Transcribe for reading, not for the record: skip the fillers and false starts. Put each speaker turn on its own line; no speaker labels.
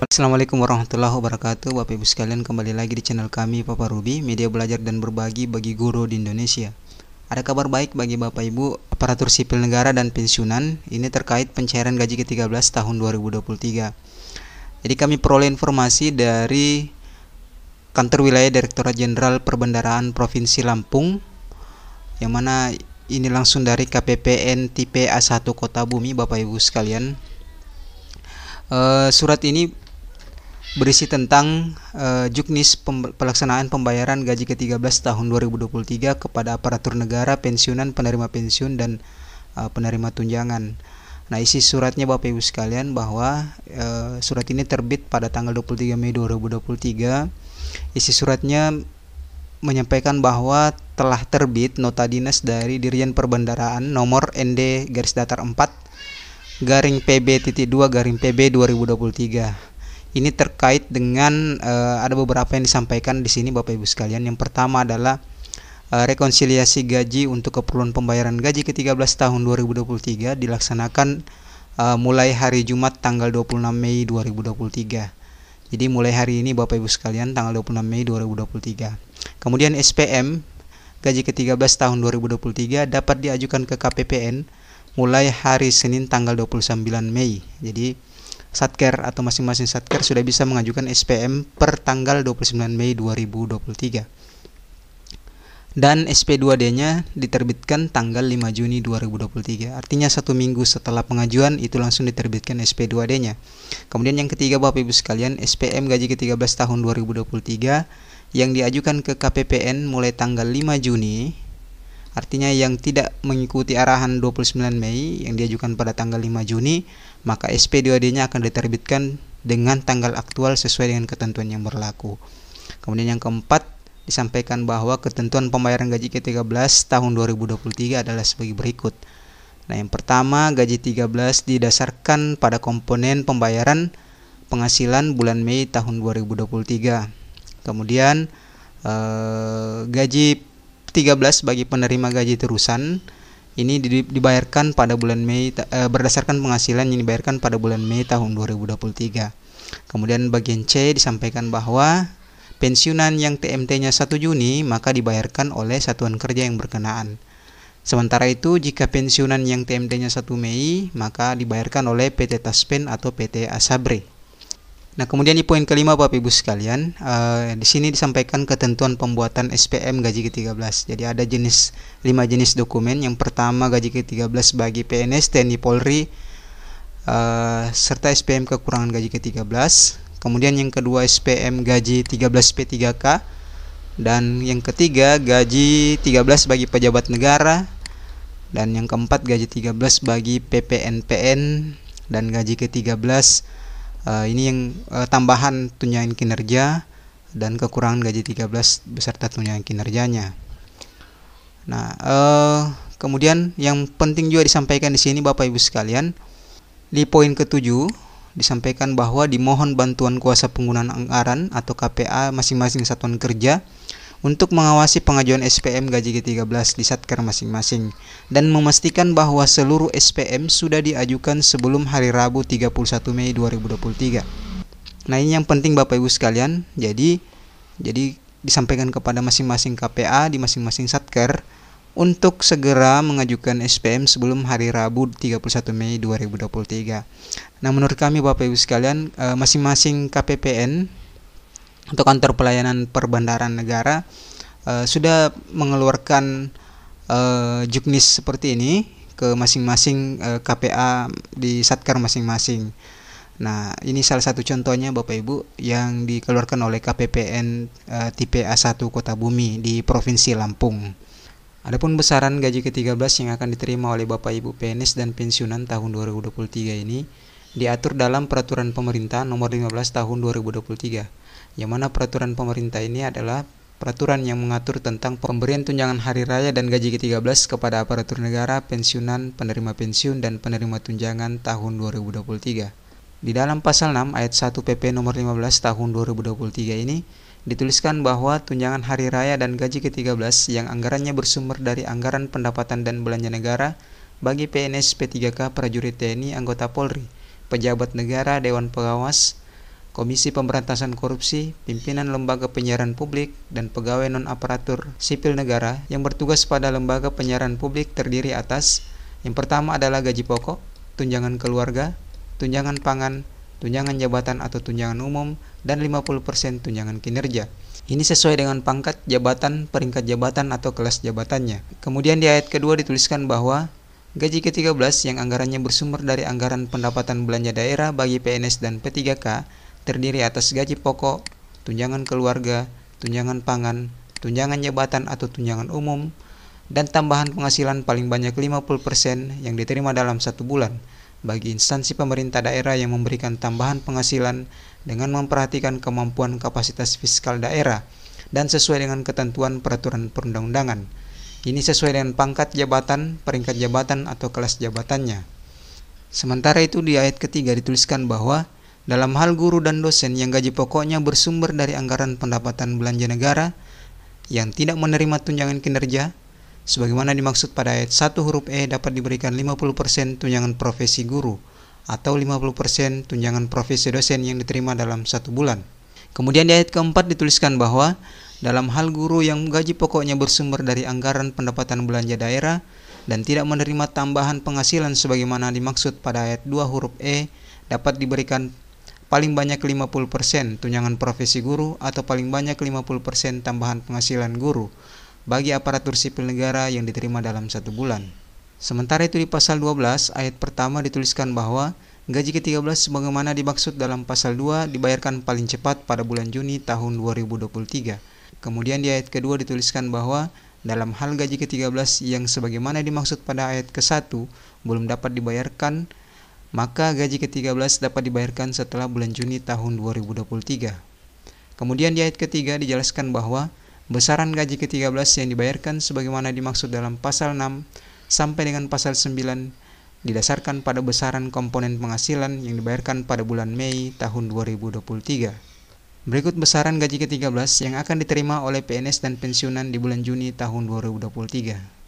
Assalamualaikum warahmatullahi wabarakatuh. Bapak Ibu sekalian, kembali lagi di channel kami Papa Ruby, media belajar dan berbagi bagi guru di Indonesia. Ada kabar baik bagi Bapak Ibu aparatur sipil negara dan pensiunan. Ini terkait pencairan gaji ke-13 tahun 2023. Jadi kami peroleh informasi dari Kantor Wilayah Direktorat Jenderal Perbendaharaan Provinsi Lampung, yang mana ini langsung dari KPPN tipe A1 Kota Bumi, Bapak Ibu sekalian. Surat ini berisi tentang juknis pelaksanaan pembayaran gaji ke-13 tahun 2023 kepada aparatur negara, pensiunan, penerima pensiun, dan penerima tunjangan. Nah, isi suratnya Bapak Ibu sekalian bahwa surat ini terbit pada tanggal 23 Mei 2023. Isi suratnya menyampaikan bahwa telah terbit nota dinas dari Dirjen Perbendaharaan nomor ND-4/PB.2/PB 2023. Ini terkait dengan ada beberapa yang disampaikan di sini Bapak Ibu sekalian. Yang pertama adalah rekonsiliasi gaji untuk keperluan pembayaran gaji ke-13 tahun 2023 dilaksanakan mulai hari Jumat tanggal 26 Mei 2023. Jadi mulai hari ini Bapak Ibu sekalian tanggal 26 Mei 2023. Kemudian SPM gaji ke-13 tahun 2023 dapat diajukan ke KPPN mulai hari Senin tanggal 29 Mei. Jadi Satker atau masing-masing Satker sudah bisa mengajukan SPM per tanggal 29 Mei 2023. Dan SP2D-nya diterbitkan tanggal 5 Juni 2023. Artinya 1 minggu setelah pengajuan itu langsung diterbitkan SP2D-nya. Kemudian yang ketiga Bapak Ibu sekalian, SPM gaji ke-13 tahun 2023 yang diajukan ke KPPN mulai tanggal 5 Juni. Artinya yang tidak mengikuti arahan 29 Mei yang diajukan pada tanggal 5 Juni, maka SP2D-nya akan diterbitkan dengan tanggal aktual sesuai dengan ketentuan yang berlaku. Kemudian yang keempat, disampaikan bahwa ketentuan pembayaran gaji ke-13 tahun 2023 adalah sebagai berikut. Nah, yang pertama, gaji 13 didasarkan pada komponen pembayaran penghasilan bulan Mei tahun 2023. Kemudian gaji 13 bagi penerima gaji terusan ini dibayarkan pada bulan Mei berdasarkan penghasilan yang dibayarkan pada bulan Mei tahun 2023. Kemudian bagian C disampaikan bahwa pensiunan yang TMT-nya 1 Juni maka dibayarkan oleh satuan kerja yang berkenaan. Sementara itu jika pensiunan yang TMT-nya 1 Mei maka dibayarkan oleh PT Taspen atau PT Asabre. Nah, kemudian di poin kelima Bapak Ibu sekalian, di sini disampaikan ketentuan pembuatan SPM gaji ke-13. Jadi ada 5 jenis dokumen. Yang pertama gaji ke-13 bagi PNS, TNI, Polri, serta SPM kekurangan gaji ke-13. Kemudian yang kedua SPM gaji 13 P3K. Dan yang ketiga gaji 13 bagi pejabat negara. Dan yang keempat gaji 13 bagi PPNPN. Dan gaji ke-13 ini yang tambahan tunjangan kinerja dan kekurangan gaji 13 beserta tunjangan kinerjanya. Nah, kemudian yang penting juga disampaikan di sini Bapak Ibu sekalian, di poin ke-7 disampaikan bahwa dimohon bantuan kuasa penggunaan anggaran atau KPA masing-masing satuan kerja untuk mengawasi pengajuan SPM gaji ke-13 di Satker masing-masing dan memastikan bahwa seluruh SPM sudah diajukan sebelum hari Rabu 31 Mei 2023. Nah, ini yang penting Bapak Ibu sekalian. Jadi disampaikan kepada masing-masing KPA di masing-masing Satker untuk segera mengajukan SPM sebelum hari Rabu 31 Mei 2023. Nah, menurut kami Bapak Ibu sekalian, masing-masing KPPN atau Kantor Pelayanan Perbendaharaan Negara sudah mengeluarkan juknis seperti ini ke masing-masing KPA di Satker masing-masing. Nah, ini salah satu contohnya Bapak Ibu yang dikeluarkan oleh KPPN tipe A1 Kota Bumi di Provinsi Lampung. Adapun besaran gaji ke-13 yang akan diterima oleh Bapak Ibu PNS dan pensiunan tahun 2023 ini diatur dalam Peraturan Pemerintah Nomor 15 Tahun 2023. Yang mana peraturan pemerintah ini adalah peraturan yang mengatur tentang pemberian tunjangan hari raya dan gaji ke-13 kepada aparatur negara, pensiunan, penerima pensiun, dan penerima tunjangan tahun 2023. Di dalam pasal 6 ayat 1 PP nomor 15 tahun 2023 ini dituliskan bahwa tunjangan hari raya dan gaji ke-13 yang anggarannya bersumber dari anggaran pendapatan dan belanja negara bagi PNS, P3K, prajurit TNI, anggota Polri, pejabat negara, Dewan Pengawas, Komisi Pemberantasan Korupsi, pimpinan lembaga penyiaran publik, dan pegawai non-aparatur sipil negara yang bertugas pada lembaga penyiaran publik terdiri atas: yang pertama adalah gaji pokok, tunjangan keluarga, tunjangan pangan, tunjangan jabatan atau tunjangan umum, dan 50% tunjangan kinerja. Ini sesuai dengan pangkat jabatan, peringkat jabatan atau kelas jabatannya. Kemudian di ayat kedua dituliskan bahwa gaji ke-13 yang anggarannya bersumber dari anggaran pendapatan belanja daerah bagi PNS dan P3K terdiri atas gaji pokok, tunjangan keluarga, tunjangan pangan, tunjangan jabatan atau tunjangan umum, dan tambahan penghasilan paling banyak 50% yang diterima dalam 1 bulan bagi instansi pemerintah daerah yang memberikan tambahan penghasilan dengan memperhatikan kemampuan kapasitas fiskal daerah dan sesuai dengan ketentuan peraturan perundang-undangan. Ini sesuai dengan pangkat jabatan, peringkat jabatan atau kelas jabatannya. Sementara itu di ayat ketiga dituliskan bahwa dalam hal guru dan dosen yang gaji pokoknya bersumber dari anggaran pendapatan belanja negara yang tidak menerima tunjangan kinerja, sebagaimana dimaksud pada ayat 1 huruf E, dapat diberikan 50% tunjangan profesi guru atau 50% tunjangan profesi dosen yang diterima dalam 1 bulan. Kemudian di ayat keempat dituliskan bahwa dalam hal guru yang gaji pokoknya bersumber dari anggaran pendapatan belanja daerah dan tidak menerima tambahan penghasilan sebagaimana dimaksud pada ayat 2 huruf E, dapat diberikan paling banyak 50% tunjangan profesi guru atau paling banyak 50% tambahan penghasilan guru bagi aparatur sipil negara yang diterima dalam 1 bulan. Sementara itu di pasal 12 ayat pertama dituliskan bahwa gaji ke-13 sebagaimana dimaksud dalam pasal 2 dibayarkan paling cepat pada bulan Juni tahun 2023. Kemudian di ayat kedua dituliskan bahwa dalam hal gaji ke-13 yang sebagaimana dimaksud pada ayat ke-1 belum dapat dibayarkan, maka gaji ke-13 dapat dibayarkan setelah bulan Juni tahun 2023. Kemudian di ayat ketiga dijelaskan bahwa besaran gaji ke-13 yang dibayarkan sebagaimana dimaksud dalam pasal 6 sampai dengan pasal 9 didasarkan pada besaran komponen penghasilan yang dibayarkan pada bulan Mei tahun 2023. Berikut besaran gaji ke-13 yang akan diterima oleh PNS dan pensiunan di bulan Juni tahun 2023.